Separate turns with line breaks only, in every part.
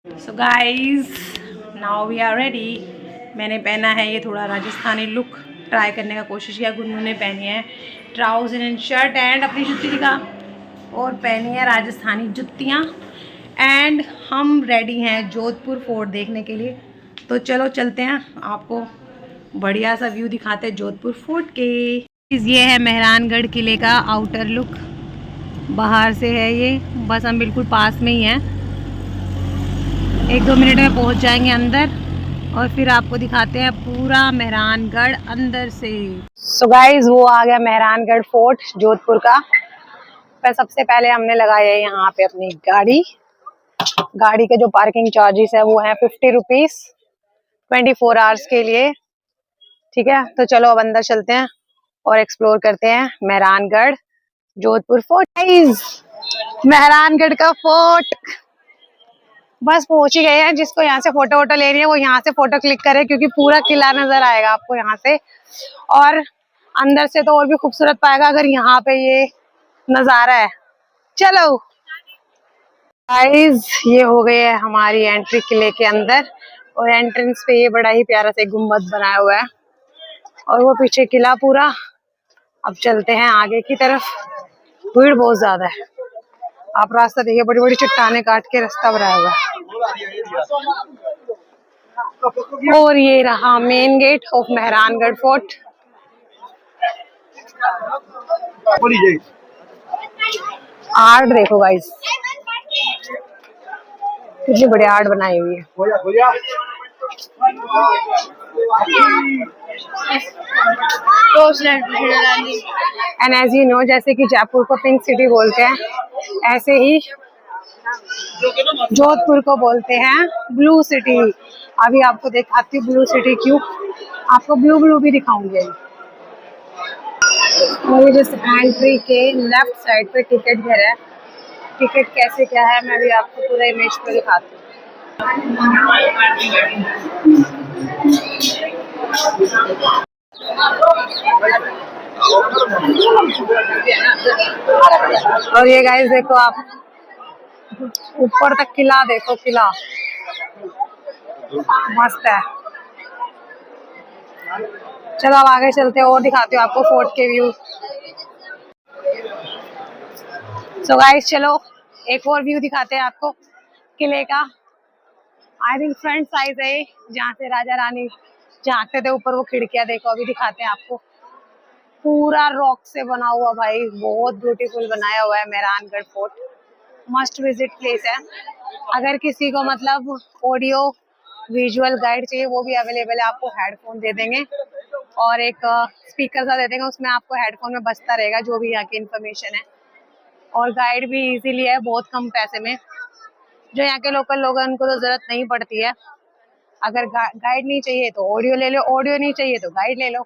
So guys now we are ready. मैंने पहना है ये थोड़ा राजस्थानी लुक ट्राई करने का कोशिश किया। गुन्नू ने पहनी है ट्राउज़र एंड शर्ट एंड अपनी जुत्ती दिखा और पहनी है राजस्थानी जुत्तियाँ। एंड हम रेडी हैं जोधपुर फोर्ट देखने के लिए। तो चलो चलते हैं, आपको बढ़िया सा व्यू दिखाते हैं जोधपुर फोर्ट के। ये है मेहरानगढ़ किले का आउटर लुक, बाहर से है ये। बस हम बिल्कुल पास में ही हैं, 1-2 मिनट में पहुंच जाएंगे अंदर और फिर आपको दिखाते हैं पूरा मेहरानगढ़ अंदर से। सो गाइस वो आ गया मेहरानगढ़ फोर्ट जोधपुर का। पर सबसे पहले हमने लगाया है यहाँ पे अपनी गाड़ी के जो पार्किंग चार्जेस है वो है 50 रुपीज 24 आवर्स के लिए। ठीक है, तो चलो अब अंदर चलते हैं और एक्सप्लोर करते हैं मेहरानगढ़ जोधपुर फोर्ट। गाइस मेहरानगढ़ का फोर्ट बस पहुंच ही गए हैं। जिसको यहाँ से फोटो वोटो लेनी है वो यहाँ से फोटो क्लिक करे, क्योंकि पूरा किला नजर आएगा आपको यहाँ से। और अंदर से तो और भी खूबसूरत पाएगा अगर यहाँ पे ये नजारा है। चलो गाइस ये हो गई है हमारी एंट्री किले के अंदर, और एंट्रेंस पे ये बड़ा ही प्यारा सा गुम्बद बनाया हुआ है और वो पीछे किला पूरा। अब चलते हैं आगे की तरफ, भीड़ बहुत ज्यादा है। आप रास्ता देखिए, बड़ी बड़ी चट्टाने काट के रास्ता बनाया हुआ है। और ये रहा main gate of Mehrangarh fort. Art देखो गाइस, कितनी बड़ी आर्ट बनाई हुई है। एंड एज यू नो, जैसे कि जयपुर को पिंक सिटी बोलते हैं, ऐसे ही जोधपुर को बोलते हैं ब्लू सिटी। अभी आपको दिखाती हूँ ब्लू सिटी क्यों, आपको ब्लू ब्लू भी दिखाऊंगी। और जिस एंट्री के लेफ्ट साइड पे टिकट घर है, टिकट कैसे क्या है मैं भी आपको पूरा इमेज पे दिखाती हूँ। और ये गाइस देखो, आप ऊपर तक किला देखो, किला मस्त है। चलो अब आगे चलते हैं और दिखाती हूँ आपको फोर्ट के व्यू। सो गाइस चलो एक और व्यू दिखाते हैं आपको किले का। आई थिंक फ्रंट साइड है जहाँ से राजा रानी झांकते थे ऊपर, वो खिड़कियां देखो। अभी दिखाते हैं आपको, पूरा रॉक से बना हुआ भाई, बहुत ब्यूटीफुल बनाया हुआ है Mehrangarh fort. Must visit place है। अगर किसी को मतलब ऑडियो विजुअल गाइड चाहिए वो भी अवेलेबल है। आपको हेडफोन दे देंगे और एक स्पीकर सा दे देंगे, उसमें आपको हेडफोन में बजता रहेगा जो भी यहाँ की इन्फॉर्मेशन है। और गाइड भी इजीली है, बहुत कम पैसे में। जो यहाँ के लोकल लोग हैं उनको तो जरूरत नहीं पड़ती है। अगर गाइड नहीं चाहिए तो ऑडियो ले लो, ऑडियो नहीं चाहिए तो गाइड ले लो।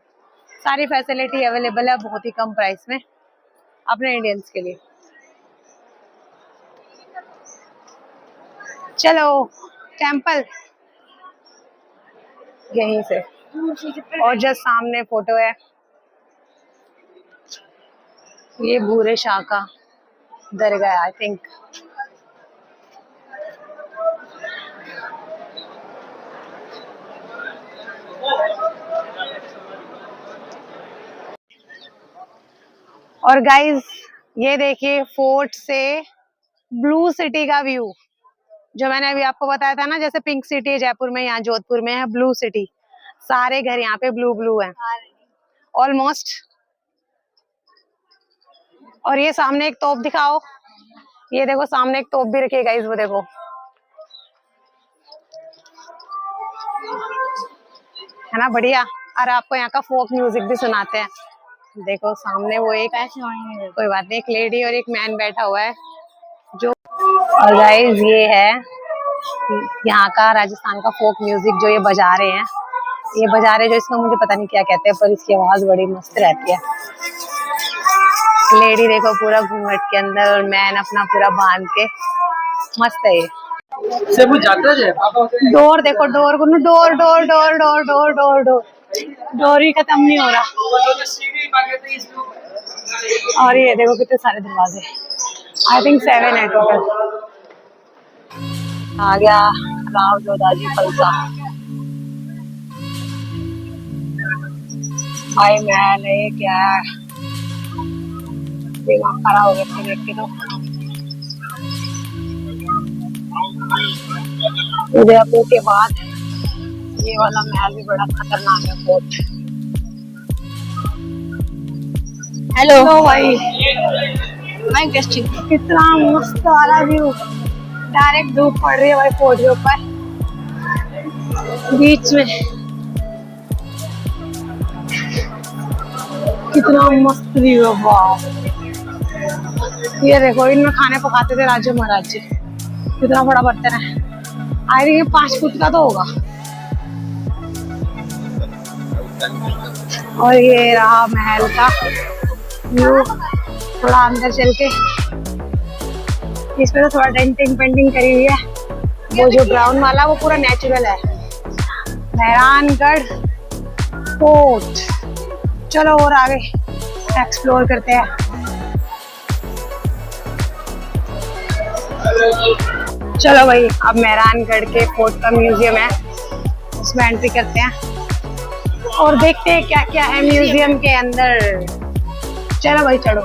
सारी फैसिलिटी अवेलेबल है बहुत ही कम प्राइस में अपने इंडियंस के लिए। चलो टेम्पल यहीं से, और जस्ट सामने फोटो है, ये भूरे शाह का दरगाह है आई थिंक। और गाइस ये देखिए फोर्ट से ब्लू सिटी का व्यू, जो मैंने अभी आपको बताया था ना, जैसे पिंक सिटी है जयपुर में, यहाँ जोधपुर में है ब्लू सिटी। सारे घर यहाँ पे ब्लू ब्लू है ऑलमोस्ट। और ये सामने एक तोप दिखाओ, ये देखो सामने एक तोप भी रखी है गाइस, वो देखो। है ना बढ़िया। और आपको यहाँ का फोक म्यूजिक भी सुनाते हैं। देखो सामने वो एक, कोई बात नहीं, एक लेडी और एक मैन बैठा हुआ है जो। और गाइस ये है यहाँ का राजस्थान का फोक म्यूजिक जो ये बजा रहे हैं। ये बजा रहे जो, इसमें मुझे पता नहीं क्या कहते हैं, पर इसकी आवाज बड़ी मस्त रहती है। लेडी देखो पूरा घूंघट के अंदर और मैन अपना पूरा बांध के, मस्त है ये। डोर देखो, डोर को डोर डोर डोर डोर डोर डोर डोर डोर ही खत्म नहीं हो रहा। और ये देखो कितने सारे दरवाजे, आई थिंक 7 है टोटल। आ गया राव जोधाजी फलसा। भाई मैंने क्या है, दिमाग खराब हो गया देख के। तो उदयपुर के बाद ये वाला महल भी बड़ा खतरनाक है, फोर्ट। हेलो भाई, मैं कितना मस्त वाला व्यू, डायरेक्ट धूप पड़ रही है भाई फोर्ट के ऊपर बीच में। कितना मस्त व्यू है, वाह। ये देखो, इनमें खाने पकाते थे राजा महाराज जी। कितना बड़ा बर्तन है, आई थिंक ये 5 फुट का तो होगा। और ये रहा महल का व्यू। थोड़ा अंदर चल के, इसमें तो थोड़ा डेंटिंग पेंटिंग करी हुई है। वो जो ब्राउन वाला वो पूरा नेचुरल है। मेहरानगढ़ फोर्ट। चलो और आगे एक्सप्लोर करते हैं। चलो भाई, अब मेहरानगढ़ के फोर्ट का म्यूजियम है, उसमें एंट्री करते हैं और देखते हैं क्या क्या है म्यूजियम के अंदर। चलो भाई चलो,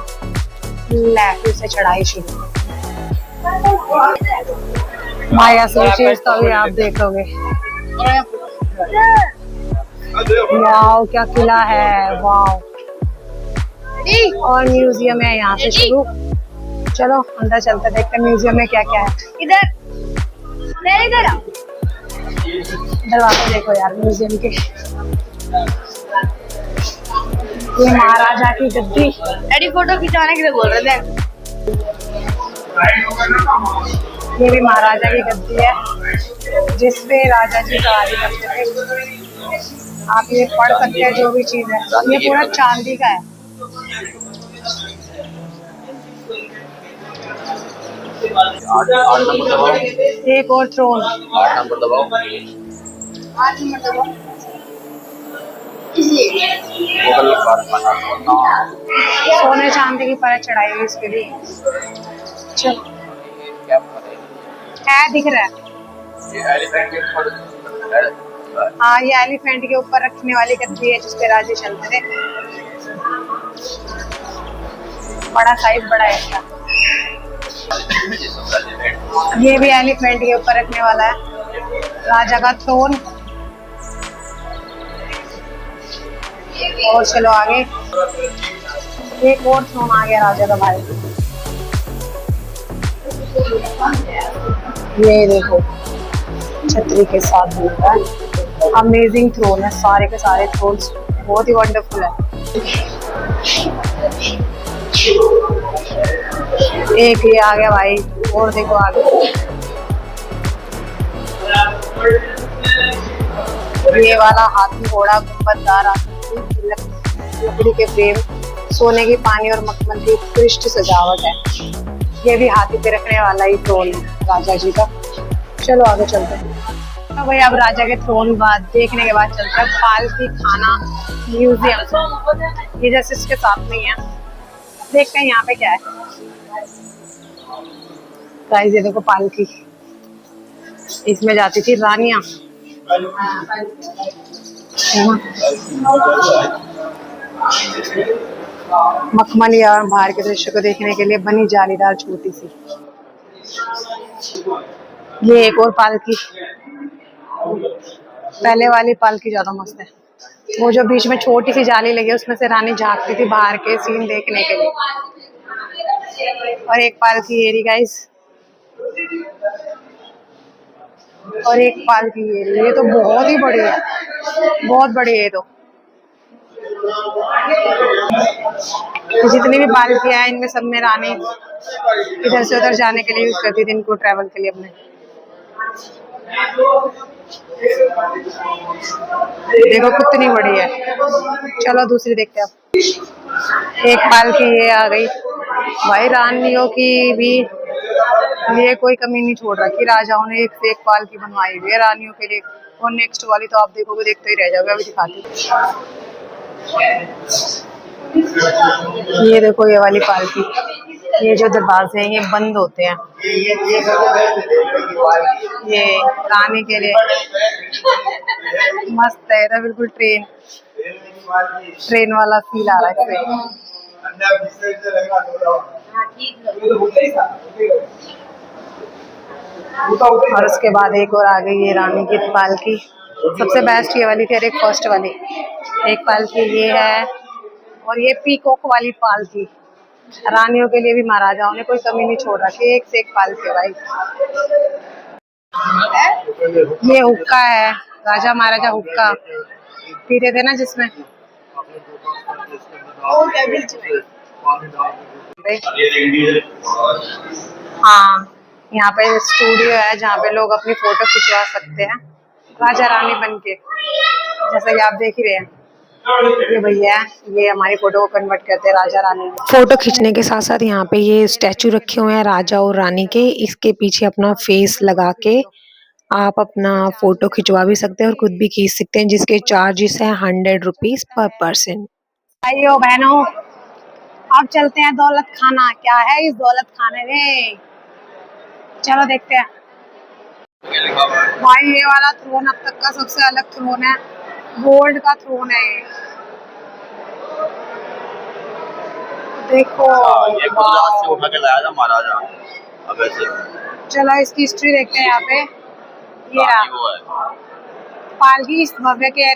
ले फिर से चढ़ाई शुरू। भाई असली चीज तो अभी आप देखोगे। वाओ, क्या किला है, वाओ। और म्यूजियम है यहाँ से शुरू। चलो अंदर चलते, देखते हैं म्यूजियम में क्या क्या है। इधर दरवाजा देखो यार म्यूजियम के। ये महाराजा की गद्दी, डैडी फोटो खिंचाने के लिए बोल रहे थे। ये भी महाराजा की गद्दी है, जिसपे राजा जी सवारी करते थे। आप ये पढ़ सकते हैं जो भी चीज है। ये पूरा चांदी का है। एक और थ्रोन, 8 नंबर दबाओ। सोने चांदी की परत चढ़ाई हुई इसके लिए। है दिख रहा है। हाँ, ये एलिफेंट के ऊपर रखने वाली गद्दी है जिसपे राजे चलते थे। बड़ा साइज बड़ा है इसका। ये भी एलिफेंट के ऊपर रखने वाला है, राजा का थ्रोन। और चलो आगे, एक और थ्रोन आ गया राजा का भाई। ये देखो, छतरी के साथ बनता है। अमेजिंग थ्रोन है, सारे के सारे थ्रोन्स बहुत ही वंडरफुल है। एक ये आ गया भाई, और देखो आगे। ये वाला हाथी घोड़ा गुंबददार लकड़ी के फ्रेम, सोने की पानी और मखमल की उत्कृष्ट सजावट है। ये भी हाथी पे रखने वाला ही थ्रोन है राजा जी का। चलो आगे चलते हैं। तो भाई अब राजा के थ्रोन बाद देखने के बाद चलते हैं पालकी खाना म्यूजियम। ये जैसे इसके साथ में है, देखते हैं यहाँ पे क्या है। गाइस ये देखो पालकी, इसमें जाती थी रानियां। मखमली और बाहर के दृश्य को देखने के लिए बनी जालीदार छोटी सी। ये एक और पालकी, पहले वाली पालकी ज्यादा मस्त है। वो जो बीच में छोटी सी जाली लगी है, उसमें से रानी झांकती थी बाहर के सीन देखने के लिए। और एक पालकी ये रही गाइस, और एक पालकी ये तो बहुत ही बड़ी है, बहुत बड़ी है। तो जितनी भी पालकियां हैं इनमें सब में रानी इधर से उधर जाने के लिए यूज करती थी इनको, ट्रैवल के लिए अपने। देखो कितनी बड़ी है। चलो दूसरी देखते हैं अब। एक पालकी ये आ गई भाई, रानियों की भी ये कोई कमी नहीं छोड़ रखी। राजाओं ने एक से एक पालकी बनवाई हुई है रानियों के लिए। और नेक्स्ट वाली तो आप देखोगे, देखते ही रह जाओगे। अभी दिखाती हूँ। ये देखो ये वाली पालकी, ये जो दरवाजे हैं ये बंद होते हैं, ये रानी के लिए। मस्त है तो बिल्कुल ट्रेन वाला फील आ रहा है और उसके बाद एक और आ गई ये रानी की पालकी। सबसे बेस्ट ये वाली थी और एक फर्स्ट वाली। एक पालकी ये है और ये पीकॉक वाली पालकी। रानियों के लिए भी महाराजाओं ने कोई कमी नहीं छोड़ रखी, एक से एक पालकी भाई। ये हुक्का है, राजा महाराजा हुक्का पीते थे ना जिसमें। हाँ, यहाँ पे स्टूडियो है जहाँ पे लोग अपनी फोटो खिंचवा सकते हैं राजा रानी बन के, जैसा कि आप देख ही रहे हैं। ये भैया ये हमारी फोटो को कन्वर्ट करते हैं राजा रानी। फोटो खींचने के साथ साथ यहाँ पे ये स्टैचू रखे हुए हैं राजा और रानी के। इसके पीछे अपना फेस लगा के आप अपना फोटो खिंचवा भी सकते हैं और खुद भी खींच सकते हैं, जिसके चार्जेस हैं 100 रुपीज पर पर्सन। भाइयों बहनों, अब चलते हैं दौलत खाना। क्या है इस दौलत खाने में, चलो देखते हैं। भाई ये वाला थ्रोन अब तक का सबसे अलग थ्रोन है, गोल्ड का थ्रोन है ये। देखो
ये गुजरात से उठा के लाया था महाराजा। अब ऐसे
चलो इसकी हिस्ट्री देखते हैं। यहाँ पे ये रहा पालकी इस भव्य के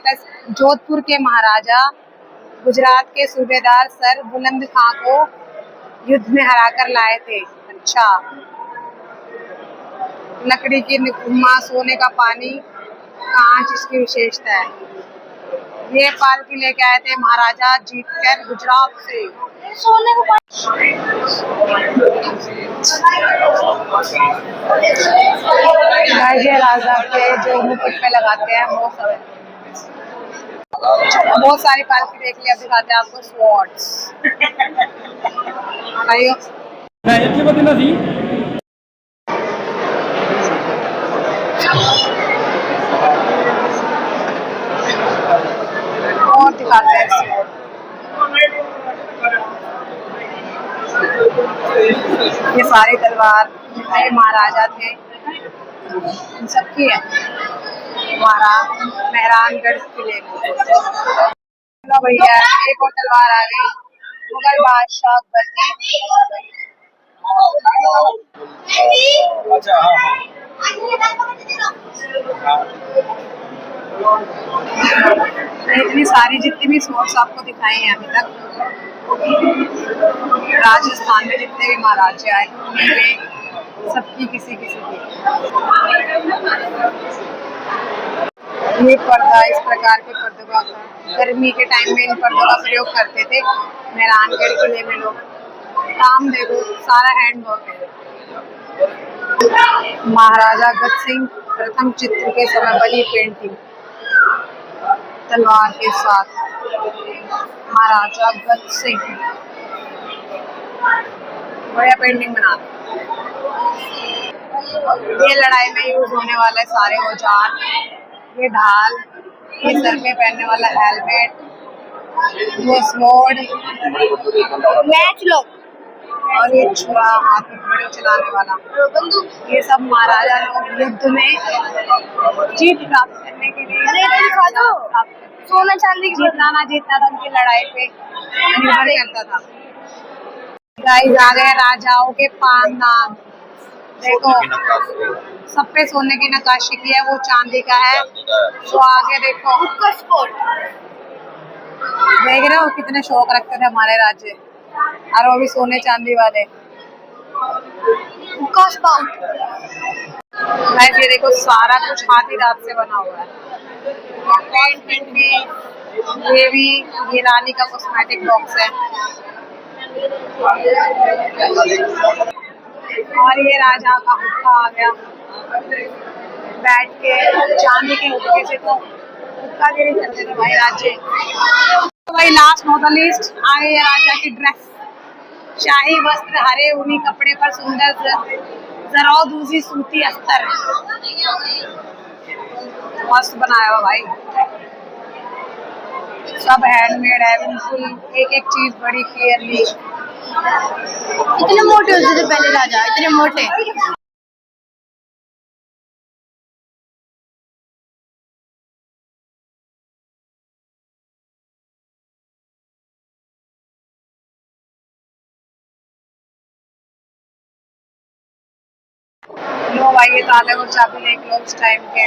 जोधपुर के महाराजा गुजरात के सूबेदार सर बुलंद खां को युद्ध में हराकर लाए थे। अच्छा, लकड़ी की निकुम्मा, सोने का पानी, कांच इसकी विशेषता है। ये पालकी लेके आए थे महाराजा जीतकर गुजरात से। सोने का राजा के जो मुकुट पे लगाते हैं वो सब है। बहुत सारी पालकी देख लिया, दिखाते हैं आपको स्वॉर्ड्स। और दिखाते हैं ये सारी तलवार जितने महाराजा थे इन सबकी है मेहरानगढ़ किले में। भैया एक और तलवार आ गई मुगल बादशाह अकबर की। अच्छा इतनी सारी जितनी भी स्पोर्ट्स आपको दिखाई हैं अभी तक, राजस्थान में जितने भी महाराजे आए उनमें सबकी किसी किसी की। ये पर्दा, इस प्रकार के पर्दों का गर्मी के टाइम में इन पर्दों का प्रयोग करते थे मेहरानगढ़ किले में लोग। काम देखो सारा हैंड वर्क है। महाराजा गज सिंह प्रथम चित्र के समय बनी पेंटिंग तलवार के साथ। महाराजा गज सिंह बढ़िया पेंटिंग बना। ये लड़ाई में यूज होने वाले सारे औजार, ये ढाल, ये सर पे पहनने वाला हेलमेट, वो स्वॉर्ड, मैच लो, और ये छुरा हाथ में बड़े चलाने वाला बंदूक। ये सब महाराजा लोग युद्ध में जीत प्राप्त करने के लिए सोना चांदी जीतना ना जीतना था उनकी लड़ाई पे निर्भर करता था। गाइस आ गए राजाओं के पानदान। देखो सब पे सोने की नक्काशी की है, वो चांदी का है। तो आगे देखो देख रहे हो कितने शौक रखते थे हमारे राज्य, और वो भी सोने चांदी वाले। ये देखो सारा कुछ हाथी दांत से बना हुआ है। ये भी ये रानी का कॉस्मेटिक बॉक्स है। और ये राजा का हुक्का आ गया, बैठ के चांदी के हुक्के से तो हुक्का गिरी करते थे भाई राज्य। तो भाई लास्ट नॉट द लीस्ट आ गई है राजा की ड्रेस। शाही वस्त्र, हरे ऊनी कपड़े पर सुंदर जरौदूसी सूती अस्तर, मस्त बनाया हुआ भाई। सब हैंडमेड है बिल्कुल, एक एक चीज बड़ी क्लियरली
इतने मोटे होते थे पहले राजा, इतने मोटे।
लो भाई ये ताले और चाबी देख लो उस टाइम के,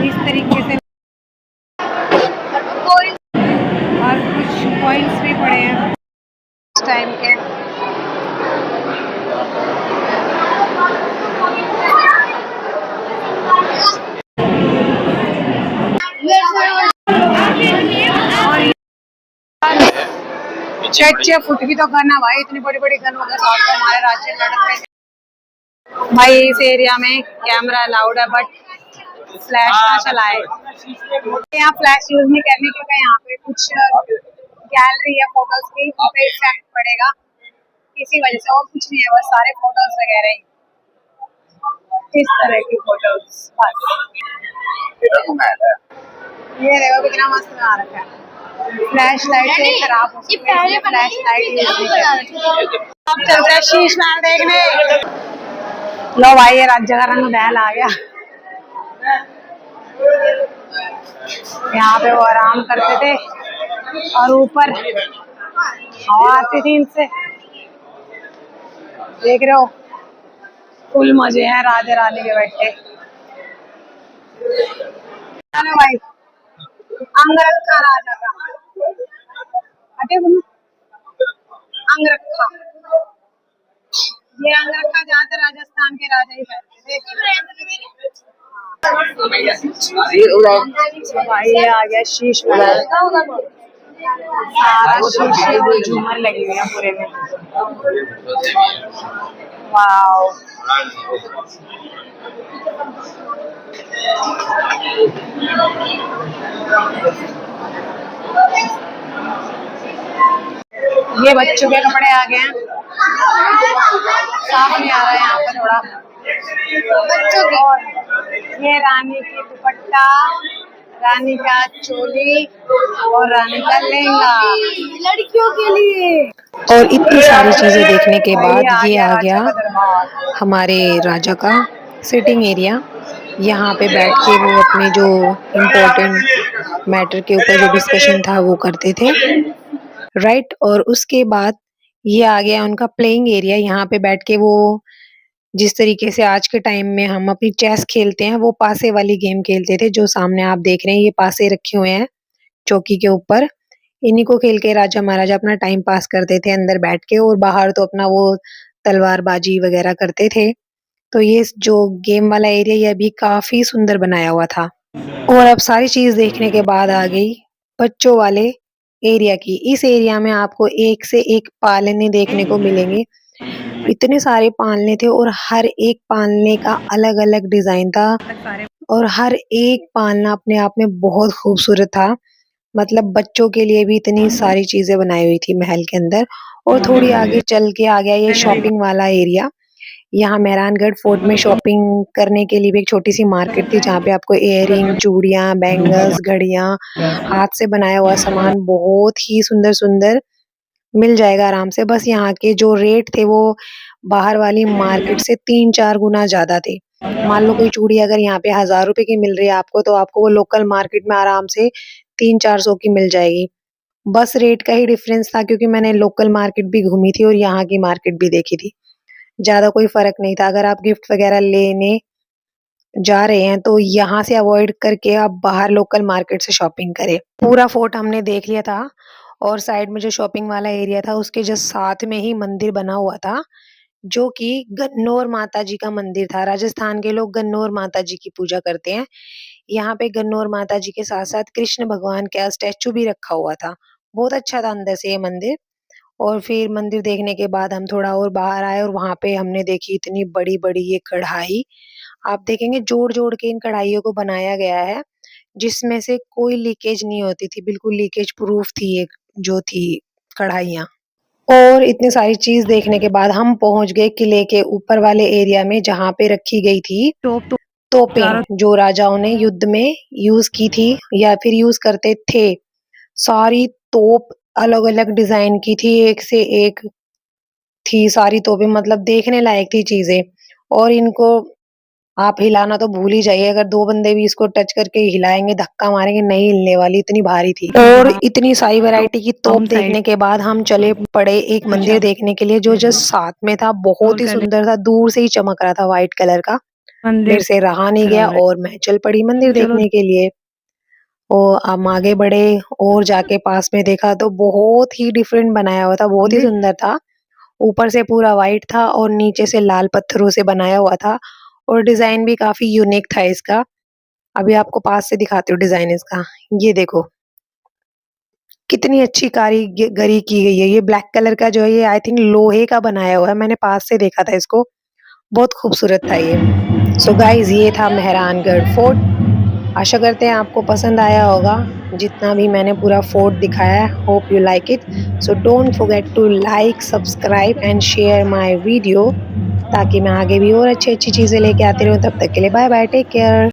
इस तरीके से। और कुछ कॉइन्स भी पड़े हैं उस टाइम के। और छह फुट की तो गन है भाई, इतनी बड़ी बड़ी गन होगा साथ में हमारे राज्य लड़के। भाई इस एरिया में कैमरा अलाउड है बट फ्लैश ना चलाए। यहाँ फ्लैश यूज नहीं करनी क्योंकि यहाँ पे कुछ गैलरी है फोटोज की, वहाँ पे इफेक्ट पड़ेगा इसी वजह से, और कुछ नहीं है, बस सारे फोटोज वगैरह ही इस तरह की फोटोज बस। ये देखो कितना मस्त बना रखा है, फ्लैश लाइट से खराब हो सकती है, फ्लैश लाइट यूज नहीं करनी। अब चलते हैं शीश महल देखने। लो भाई ये राज्य का रंग महल आ गया। यहाँ पे वो आराम करते थे और ऊपर हवा आती थी इनसे, देख रहे हो फुल मजे हैं राजा रानी के बैठे। भाई अंगरखा राजा का, अटे अंगरखा, ये अंगरखा ज्यादातर राजस्थान के राजा ही पहनते थे। भाई ये आ गया शीश महल, सारा शीशे और झूमर लगी हुई है पूरे में। वाओ ये बच्चों के कपड़े आ गए हैं, साफ नहीं आ रहा है यहाँ पर थोड़ा बच्चों के। और ये रानी की दुपट्टा, रानी का चोली और रानी का लहंगा लड़कियों के लिए।
और इतनी सारी चीजें देखने के बाद ये आ
राजा
गया
का दरबार।
हमारे राजा का सिटिंग एरिया। यहाँ पे बैठ के वो अपने जो इम्पोर्टेंट मैटर के ऊपर जो डिस्कशन था वो करते थे, राइट। और उसके बाद ये आ गया उनका प्लेइंग एरिया। यहाँ पे बैठ के वो जिस तरीके से आज के टाइम में हम अपनी चेस खेलते हैं, वो पासे वाली गेम खेलते थे, जो सामने आप देख रहे हैं। ये पासे रखे हुए हैं चौकी के ऊपर, इन्हीं को खेल के राजा महाराजा अपना टाइम पास करते थे अंदर बैठ के, और बाहर तो अपना वो तलवारबाजी वगैरह करते थे। तो ये जो गेम वाला एरिया ये अभी काफी सुंदर बनाया हुआ था। और अब सारी चीज देखने के बाद आ गई बच्चों वाले एरिया की। इस एरिया में आपको एक से एक पालने देखने को मिलेंगे, इतने सारे पालने थे और हर एक पालने का अलग अलग डिजाइन था, और हर एक पालना अपने आप में बहुत खूबसूरत था। मतलब बच्चों के लिए भी इतनी सारी चीजें बनाई हुई थी महल के अंदर। और थोड़ी आगे चल के आ गया ये शॉपिंग वाला एरिया। यहाँ मेहरानगढ़ फोर्ट में शॉपिंग करने के लिए भी एक छोटी सी मार्केट थी, जहाँ पे आपको इयररिंग, चूड़ियां, बैंगल्स, घड़ियां, हाथ से बनाया हुआ सामान बहुत ही सुंदर सुंदर मिल जाएगा आराम से। बस यहाँ के जो रेट थे वो बाहर वाली मार्केट से 3-4 गुना ज्यादा थे। मान लो कोई चूड़ी अगर यहाँ पे 1000 रुपए की मिल रही है आपको, तो आपको वो लोकल मार्केट में आराम से 300-400 की मिल जाएगी। बस रेट का ही डिफरेंस था, क्योंकि मैंने लोकल मार्केट भी घूमी थी और यहाँ की मार्केट भी देखी थी। ज्यादा कोई फर्क नहीं था। अगर आप गिफ्ट वगैरह लेने जा रहे हैं तो यहाँ से अवॉइड करके आप बाहर लोकल मार्केट से शॉपिंग करें। पूरा फोर्ट हमने देख लिया था, और साइड में जो शॉपिंग वाला एरिया था उसके जस्ट साथ में ही मंदिर बना हुआ था, जो कि गन्नौर माता जी का मंदिर था। राजस्थान के लोग गन्नौर माता जी की पूजा करते हैं। यहाँ पे गन्नौर माता जी के साथ साथ कृष्ण भगवान का स्टैचू भी रखा हुआ था। बहुत अच्छा था अंदर से ये मंदिर। और फिर मंदिर देखने के बाद हम थोड़ा और बाहर आए, और वहां पे हमने देखी इतनी बड़ी बड़ी ये कढ़ाई। आप देखेंगे जोड़ जोड़ के इन कढ़ाइयों को बनाया गया है, जिसमें से कोई लीकेज नहीं होती थी, बिल्कुल लीकेज प्रूफ थी एक जो थी कढ़ाइयाँ। और इतनी सारी चीज देखने के बाद हम पहुंच गए किले के ऊपर वाले एरिया में, जहाँ पे रखी गई थी तोपें, जो राजाओं ने युद्ध में यूज की थी या फिर यूज करते थे। सारी तोप अलग अलग डिजाइन की थी, एक से एक थी सारी तोपें, मतलब देखने लायक थी चीजें। और इनको आप हिलाना तो भूल ही जाइए, अगर दो बंदे भी इसको टच करके हिलाएंगे, धक्का मारेंगे, नहीं हिलने वाली, इतनी भारी थी। और इतनी सारी वैरायटी की तोप देखने के बाद हम चले पड़े एक मंदिर देखने के लिए, जो जस्ट साथ में था। बहुत ही सुंदर था, दूर से ही चमक रहा था व्हाइट कलर का। मेरे से रहा नहीं गया और मैं चल पड़ी मंदिर देखने के लिए। और हम आगे बढ़े और जाके पास में देखा तो बहुत ही डिफरेंट बनाया हुआ था, बहुत ही सुंदर था। ऊपर से पूरा वाइट था और नीचे से लाल पत्थरों से बनाया हुआ था, और डिजाइन भी काफी यूनिक था इसका। अभी आपको पास से दिखाती हूँ डिजाइन इसका। ये देखो कितनी अच्छी कारीगरी की गई है। ये ब्लैक कलर का जो है, ये आई थिंक लोहे का बनाया हुआ है। मैंने पास से देखा था इसको, बहुत खूबसूरत था ये। सो गाइज, ये था मेहरानगढ़ फोर्ट। आशा करते हैं आपको पसंद आया होगा जितना भी मैंने पूरा फोर्ट दिखाया है। Hope you like it. So don't forget to like, subscribe and share my video, ताकि मैं आगे भी और अच्छी अच्छी चीजें लेके आती रहूं। तब तक के लिए बाय बाय, टेक केयर।